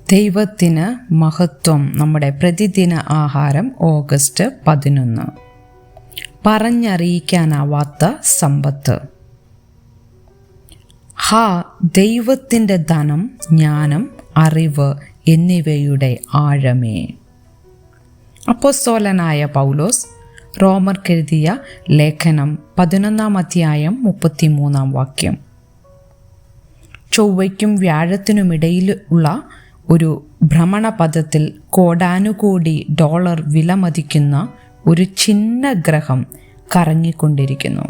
ദൈവത്തിന് മഹത്വം. നമ്മുടെ പ്രതിദിന ആഹാരം ഓഗസ്റ്റ് 11. പറഞ്ഞറിയിക്കാനാവാത്ത സമ്പത്ത്. ദൈവത്തിൻ്റെ ധനം, ജ്ഞാനം, അറിവ് എന്നിവയുടെ ആഴമേ. അപ്പോസ്തലനായ പൗലോസ് റോമർക്കെഴുതിയ ലേഖനം 11 അധ്യായം 33 വാക്യം. ചൊവ്വയ്ക്കും വ്യാഴത്തിനുമിടയിൽ ഉള്ള ഒരു ഭ്രമണപഥത്തിൽ കോടാനുകോടി ഡോളർ വിലമതിക്കുന്ന ഒരു ചിന്ന ഗ്രഹം കറങ്ങിക്കൊണ്ടിരിക്കുന്നു.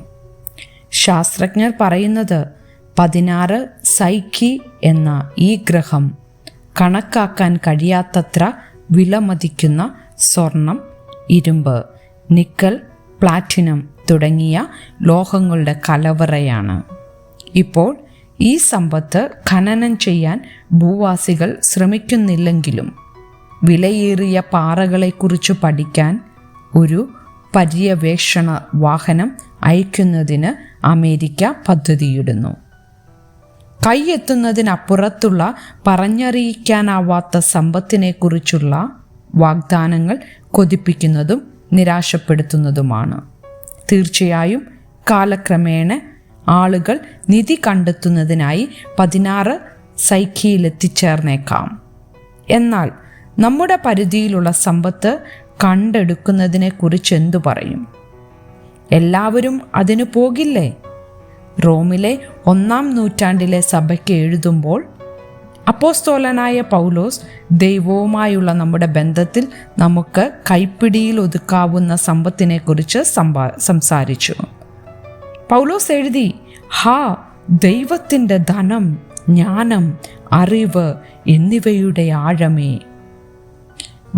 ശാസ്ത്രജ്ഞർ പറയുന്നത് 16 സൈക്കി എന്ന ഈ ഗ്രഹം കണക്കാക്കാൻ കഴിയാത്തത്ര വിലമതിക്കുന്ന സ്വർണം, ഇരുമ്പ്, നിക്കൽ, പ്ലാറ്റിനം തുടങ്ങിയ ലോഹങ്ങളുടെ കലവറയാണ്. ഇപ്പോൾ ഈ സമ്പത്ത് ഖനനം ചെയ്യാൻ ഭൂവാസികൾ ശ്രമിക്കുന്നില്ലെങ്കിലും വിലയേറിയ പാറകളെക്കുറിച്ച് പഠിക്കാൻ ഒരു പര്യവേക്ഷണ വാഹനം അയക്കുന്നതിന് അമേരിക്ക പദ്ധതിയിടുന്നു. കൈയെത്തുന്നതിനപ്പുറത്തുള്ള പറഞ്ഞറിയിക്കാനാവാത്ത സമ്പത്തിനെക്കുറിച്ചുള്ള വാഗ്ദാനങ്ങൾ കൊതിപ്പിക്കുന്നതും നിരാശപ്പെടുത്തുന്നതുമാണ്. തീർച്ചയായും കാലക്രമേണ ആളുകൾ നിധി കണ്ടെത്തുന്നതിനായി 16 സൈക്കിയിലെത്തിച്ചേർന്നേക്കാം. എന്നാൽ നമ്മുടെ പരിധിയിലുള്ള സമ്പത്ത് കണ്ടെടുക്കുന്നതിനെ കുറിച്ച് എന്തു പറയും? എല്ലാവരും അതിനു പോകില്ലേ? റോമിലെ 1-ാം നൂറ്റാണ്ടിലെ സഭയ്ക്ക് എഴുതുമ്പോൾ അപ്പോസ്തലനായ പൗലോസ് ദൈവവുമായുള്ള നമ്മുടെ ബന്ധത്തിൽ നമുക്ക് കൈപ്പിടിയിൽ ഒതുക്കാവുന്ന സമ്പത്തിനെക്കുറിച്ച് സംസാരിച്ചു. പൗലോസ് എഴുതി, ദൈവത്തിൻ്റെ ധനം, ജ്ഞാനം, അറിവ് എന്നിവയുടെ ആഴമേ.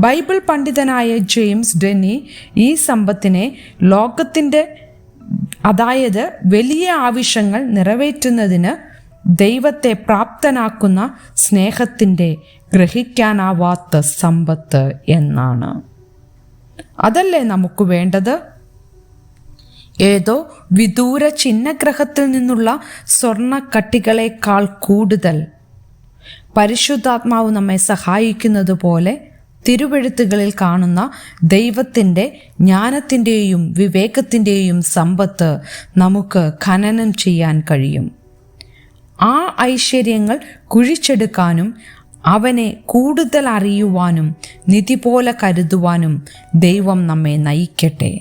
ബൈബിൾ പണ്ഡിതനായ ജെയിംസ് ഡെന്നി ഈ സമ്പത്തിനെ ലോകത്തിൻ്റെ, അതായത് വലിയ ആവശ്യങ്ങൾ നിറവേറ്റുന്നതിന് ദൈവത്തെ പ്രാപ്തനാക്കുന്ന സ്നേഹത്തിൻ്റെ ഗ്രഹിക്കാനാവാത്ത സമ്പത്ത് എന്നാണ്. അതല്ലേ നമുക്ക് വേണ്ടത്? ഏതോ വിദൂര ചിഹ്നഗ്രഹത്തിൽ നിന്നുള്ള സ്വർണ്ണക്കട്ടികളേക്കാൾ കൂടുതൽ പരിശുദ്ധാത്മാവ് നമ്മെ സഹായിക്കുന്നത് പോലെ തിരുവെഴുത്തുകളിൽ കാണുന്ന ദൈവത്തിൻ്റെ ജ്ഞാനത്തിൻ്റെയും വിവേകത്തിൻ്റെയും സമ്പത്ത് നമുക്ക് ഖനനം ചെയ്യാൻ കഴിയും. ആ ഐശ്വര്യങ്ങൾ കുഴിച്ചെടുക്കാനും അവനെ കൂടുതൽ അറിയുവാനും നിധി പോലെ കരുതുവാനും ദൈവം നമ്മെ നയിക്കട്ടെ.